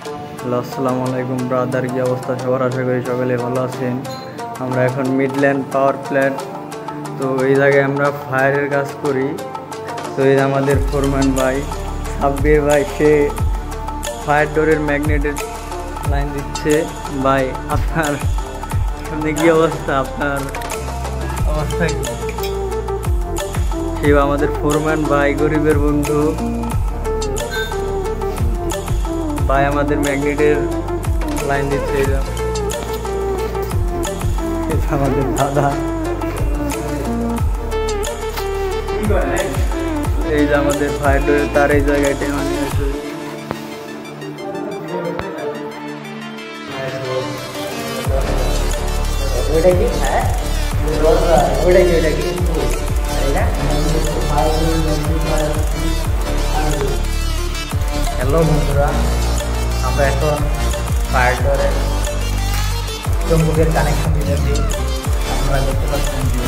Hello, আসসালামু আলাইকুম brother, কি অবস্থা সবার? আশা করি সকলে ভালো আছেন। আমরা এখন মিডল্যান্ড পাওয়ার প্ল্যান্ট, তো এই জায়গায় আমরা ফায়ারের কাজ করি। তো এই আমাদের ফোরম্যান ভাই সাব্বির ভাই, সে ফায়ার ডোরের ম্যাগনেটের লাইন দিচ্ছে। ভাই আপনার সামনে কি অবস্থা? আপনার অবস্থা কি? সে আমাদের ফোরম্যান ভাই, গরিবের বন্ধু ভাই, আমাদের ম্যাগনেটের লাইন দিচ্ছে। এটা আমাদের দাদা, এই যে আমাদের ফায়ার ডোরের তার এই জায়গায় টেনে নিয়ে আসে। হ্যালো বন্ধুরা, আমরা এখন ফায়ার ডোরের চুম্বকের কানেকশন দিয়েছি। আপনারা দেখতে পাচ্ছেন যে